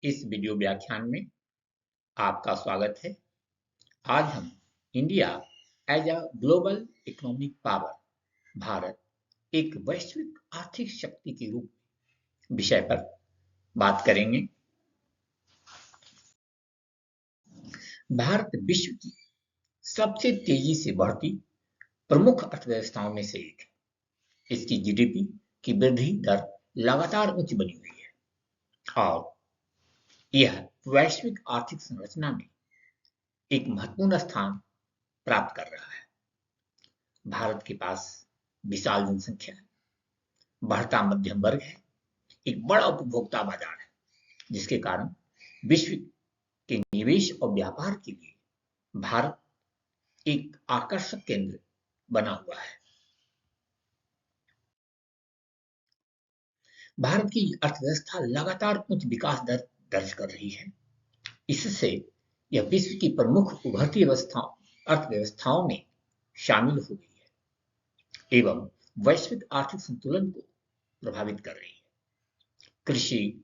इस वीडियो व्याख्यान में आपका स्वागत है। आज हम India as a global economic power, Bharat एक वैश्विक आर्थिक शक्ति के रूप विषय पर बात करेंगे। भारत विश्व की सबसे तेजी से बढ़ती प्रमुख अर्थव्यवस्थाओं में से एक है। इसकी जीडीपी की वृद्धि दर लगातार उच्च बनी हुई है और यह वैश्विक आर्थिक संरचना में एक महत्वपूर्ण स्थान प्राप्त कर रहा है। भारत के पास विशाल जनसंख्या है, बढ़ता मध्यम वर्ग है, एक बड़ा उपभोक्ता बाजार है, जिसके कारण विश्व के निवेश और व्यापार के लिए भारत एक आकर्षक केंद्र बना हुआ है। भारत की अर्थव्यवस्था लगातार उच्च विकास दर दर्ज कर रही है। इससे यह विश्व की प्रमुख उभरती अर्थव्यवस्थाओं में शामिल हो गई है एवं वैश्विक आर्थिक संतुलन को प्रभावित कर रही है। कृषि,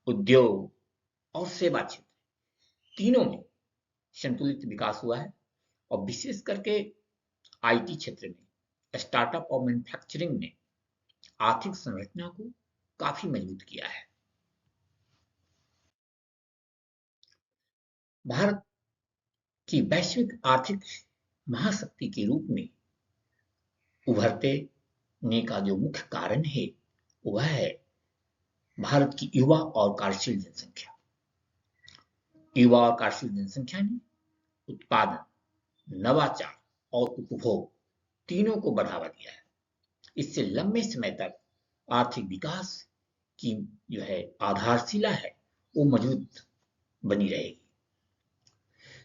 उद्योग और सेवा क्षेत्र तीनों में संतुलित विकास हुआ है और विशेष करके आईटी क्षेत्र में स्टार्टअप और मैन्युफैक्चरिंग ने आर्थिक संरचना को काफी मजबूत किया है। भारत की वैश्विक आर्थिक महाशक्ति के रूप में उभरने का जो मुख्य कारण है वह है भारत की युवा और कार्यशील जनसंख्या। युवा और कार्यशील जनसंख्या ने उत्पादन, नवाचार और उपभोग तीनों को बढ़ावा दिया है। इससे लंबे समय तक आर्थिक विकास की जो है आधारशिला है वो मजबूत बनी रहेगी।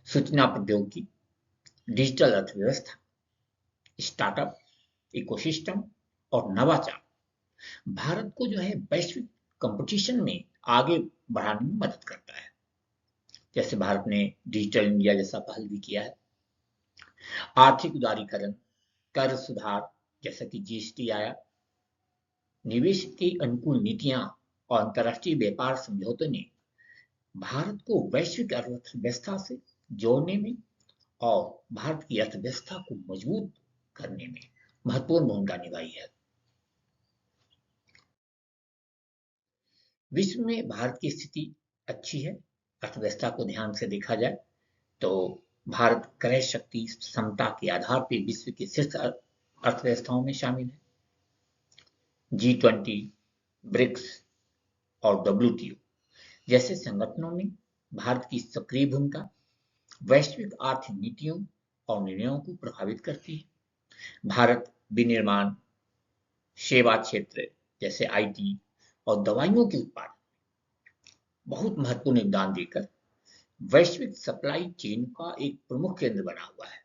सूचना प्रौद्योगिकी, डिजिटल अर्थव्यवस्था, स्टार्टअप इकोसिस्टम और नवाचार भारत को जो है वैश्विक कंपटीशन में आगे बढ़ाने में मदद करता है। जैसे भारत ने डिजिटल इंडिया जैसा पहल भी किया है। आर्थिक उदारीकरण, कर सुधार जैसा कि जीएसटी आया, निवेश की अनुकूल नीतियां और अंतर्राष्ट्रीय व्यापार समझौतों ने भारत को वैश्विक अर्थव्यवस्था से जोड़ने में और भारत की अर्थव्यवस्था को मजबूत करने में महत्वपूर्ण भूमिका निभाई है। विश्व में भारत की स्थिति अच्छी है। अर्थव्यवस्था को ध्यान से देखा जाए तो भारत क्रय शक्ति क्षमता के आधार पर विश्व के शीर्ष अर्थव्यवस्थाओं में शामिल है। G20, ब्रिक्स और WTO जैसे संगठनों में भारत की सक्रिय भूमिका वैश्विक आर्थिक नीतियों और निर्णयों को प्रभावित करती है। भारत विनिर्माण, सेवा क्षेत्र जैसे आईटी और दवाइयों के उत्पादन बहुत महत्वपूर्ण योगदान देकर वैश्विक सप्लाई चेन का एक प्रमुख केंद्र बना हुआ है।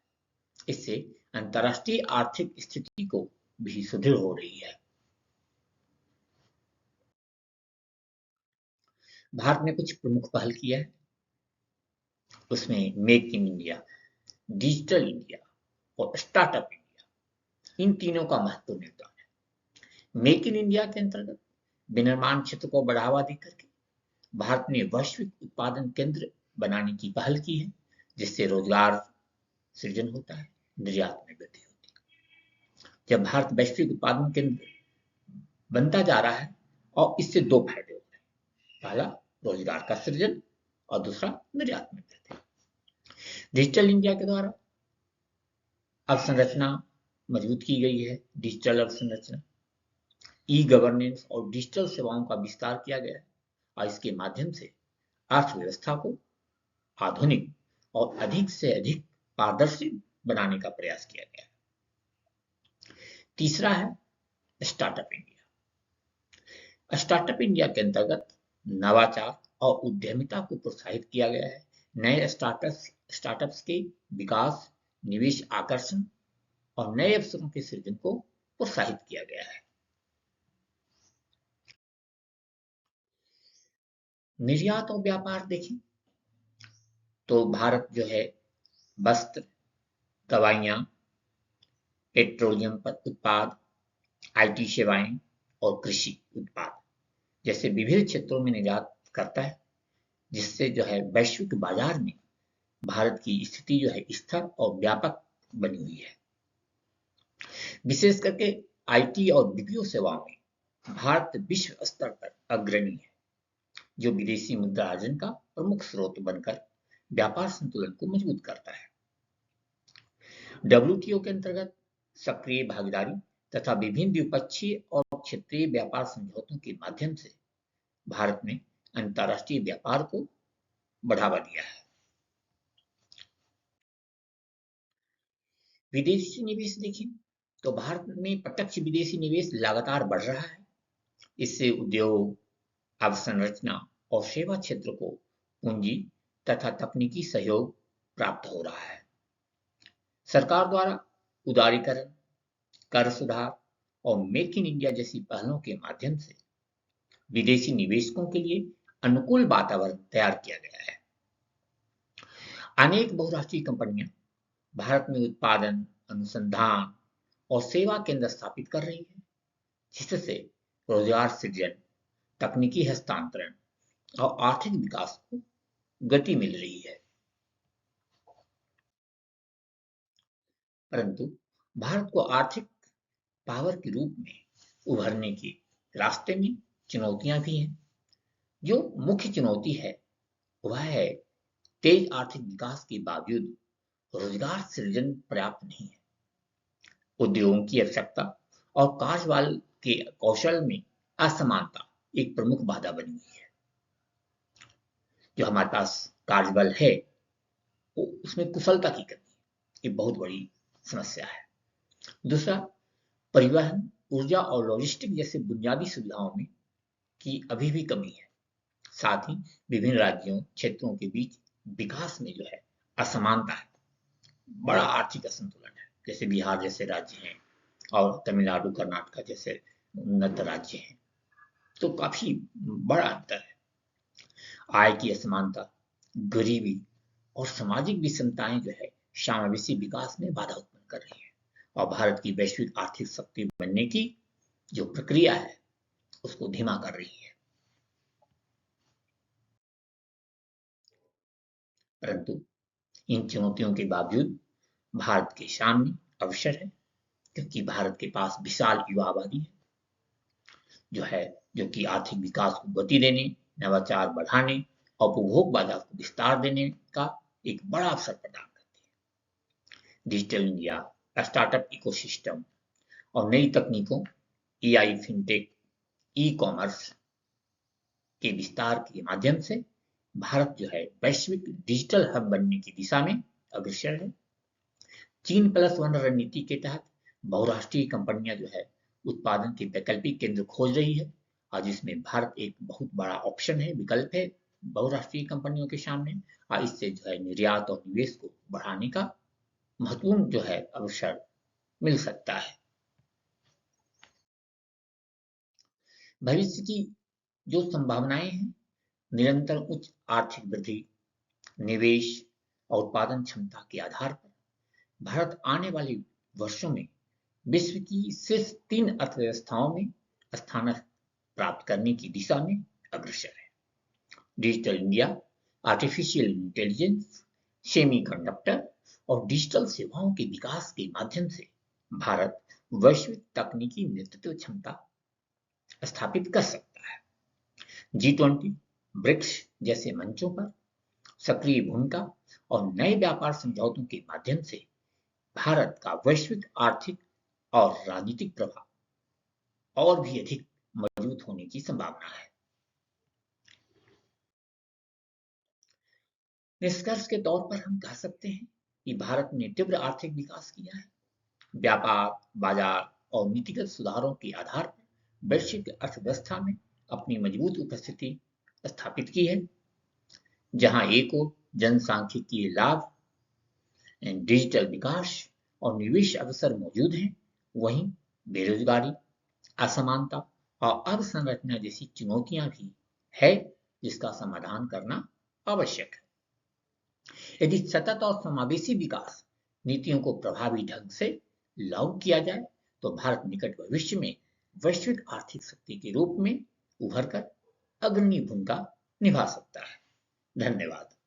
इससे अंतर्राष्ट्रीय आर्थिक स्थिति को भी सुदृढ़ हो रही है। भारत ने कुछ प्रमुख पहल किया है। उसमें make in India, digital India और स्टार्टअप इंडिया, इन तीनों का महत्वपूर्ण योगदान है। मेक इन इंडिया के अंतर्गत विनिर्माण क्षेत्र को बढ़ावा देकर के भारत ने वैश्विक उत्पादन केंद्र बनाने की पहल की है, जिससे रोजगार सृजन होता है, निर्यात में वृद्धि होती है। जब भारत वैश्विक उत्पादन केंद्र बनता जा रहा है और इससे दो फायदे होते हैं। पहला, रोजगार का सृजन और दूसरा, निर्यात में वृद्धि। डिजिटल इंडिया के द्वारा अवसंरचना मजबूत की गई है। डिजिटल अवसंरचना, ई गवर्नेंस और डिजिटल सेवाओं का विस्तार किया गया है और इसके माध्यम से अर्थव्यवस्था को आधुनिक और अधिक से अधिक पारदर्शी बनाने का प्रयास किया गया है। तीसरा है स्टार्टअप इंडिया। स्टार्टअप इंडिया के अंतर्गत नवाचार और उद्यमिता को प्रोत्साहित किया गया है। नए स्टार्टअप्स के विकास, निवेश आकर्षण और नए अवसरों के सृजन को प्रोत्साहित किया गया है। निर्यात और व्यापार देखें तो भारत जो है वस्त्र, दवाइयां, पेट्रोलियम उत्पाद, आईटी सेवाएं और कृषि उत्पाद जैसे विभिन्न क्षेत्रों में निर्यात करता है। जिससे जो है वैश्विक बाजार में भारत की स्थिति जो है स्थिर और व्यापक बनी हुई है। विशेष करके आईटी और बीपीओ सेवाओं में भारत विश्व स्तर पर अग्रणी है, जो विदेशी मुद्रा अर्जन का प्रमुख स्रोत बनकर व्यापार संतुलन को मजबूत करता है। डब्ल्यूटीओ के अंतर्गत सक्रिय भागीदारी तथा विभिन्न द्विपक्षीय और क्षेत्रीय व्यापार समझौतों के माध्यम से भारत ने अंतर्राष्ट्रीय व्यापार को बढ़ावा दिया है। विदेशी निवेश देखें तो भारत में प्रत्यक्ष विदेशी निवेश लगातार बढ़ रहा है। इससे उद्योग, अवसंरचना और सेवा क्षेत्र को पूंजी तथा तकनीकी सहयोग प्राप्त हो रहा है। सरकार द्वारा उदारीकरण, कर सुधार और मेक इन इंडिया जैसी पहलों के माध्यम से विदेशी निवेशकों के लिए अनुकूल वातावरण तैयार किया गया है। अनेक बहुराष्ट्रीय कंपनियां भारत में उत्पादन, अनुसंधान और सेवा केंद्र स्थापित कर रही है, जिससे रोजगार सृजन, तकनीकी हस्तांतरण और आर्थिक विकास को गति मिल रही है। परंतु भारत को आर्थिक पावर के रूप में उभरने के रास्ते में चुनौतियां भी हैं। जो मुख्य चुनौती है वह है तेज आर्थिक विकास के बावजूद रोजगार सृजन पर्याप्त नहीं है। उद्योगों की आवश्यकता और कार्यबल के कौशल में असमानता एक प्रमुख बाधा बनी हुई है। जो हमारे पास कार्यबल है उसमें कुशलता की कमी एक बहुत बड़ी समस्या है। दूसरा, परिवहन, ऊर्जा और लॉजिस्टिक जैसे बुनियादी सुविधाओं में की अभी भी कमी है। साथ ही विभिन्न राज्यों, क्षेत्रों के बीच विकास में जो है असमानता है, बड़ा आर्थिक असंतुलन है। जैसे बिहार जैसे राज्य हैं और तमिलनाडु, कर्नाटक जैसे उन्नत राज्य हैं, तो काफी बड़ा अंतर है। आय की असमानता, गरीबी और सामाजिक विषमताएं जो है समावेशी विकास में बाधा उत्पन्न कर रही है और भारत की वैश्विक आर्थिक शक्ति बनने की जो प्रक्रिया है उसको धीमा कर रही है। परंतु इन चुनौतियों के बावजूद भारत के सामने अवसर है, क्योंकि भारत के पास विशाल युवा आबादी है जो कि आर्थिक विकास को गति देने, नवाचार बढ़ाने और उपभोग बाजार को विस्तार देने का एक बड़ा अवसर प्रदान करती है। डिजिटल इंडिया, स्टार्टअप इकोसिस्टम और नई तकनीकों, एआई, फिनटेक, ई कॉमर्स के विस्तार के माध्यम से भारत जो है वैश्विक डिजिटल हब बनने की दिशा में अग्रसर है। चीन+1 रणनीति के तहत बहुराष्ट्रीय कंपनियां जो है उत्पादन के वैकल्पिक केंद्र खोज रही है और जिसमें भारत एक बहुत बड़ा ऑप्शन है, विकल्प है बहुराष्ट्रीय कंपनियों के सामने। और इससे जो है निर्यात और निवेश को बढ़ाने का महत्वपूर्ण जो है अवसर मिल सकता है। भविष्य की जो संभावनाएं हैं, निरंतर उच्च आर्थिक वृद्धि, निवेश और उत्पादन क्षमता के आधार पर भारत आने वाले वर्षों में विश्व की शीर्ष 3 अर्थव्यवस्थाओं में स्थान प्राप्त करने की दिशा में अग्रसर है। Digital India, artificial intelligence, semiconductor और डिजिटल सेवाओं के विकास के माध्यम से भारत वैश्विक तकनीकी नेतृत्व क्षमता स्थापित कर सकता है। G20, ब्रिक्स जैसे मंचों पर सक्रिय भूमिका और नए व्यापार समझौतों के माध्यम से भारत का वैश्विक आर्थिक और राजनीतिक प्रभाव और भी अधिक मजबूत होने की संभावना है। निष्कर्ष के तौर पर हम कह सकते हैं कि भारत ने तीव्र आर्थिक विकास किया है, व्यापार, बाजार और नीतिगत सुधारों के आधार पर वैश्विक अर्थव्यवस्था में अपनी मजबूत उपस्थिति स्थापित की है। जहां एक ओर जनसांख्यिकीय लाभ, डिजिटल विकास और निवेश अवसर मौजूद हैं, वहीं बेरोजगारी, असमानता और अवसंरचना जैसी चुनौतियां भी है, जिसका समाधान करना आवश्यक है। यदि सतत और समावेशी विकास नीतियों को प्रभावी ढंग से लागू किया जाए तो भारत निकट भविष्य में वैश्विक आर्थिक शक्ति के रूप में उभर कर अग्रणी भूमिका निभा सकता है। धन्यवाद।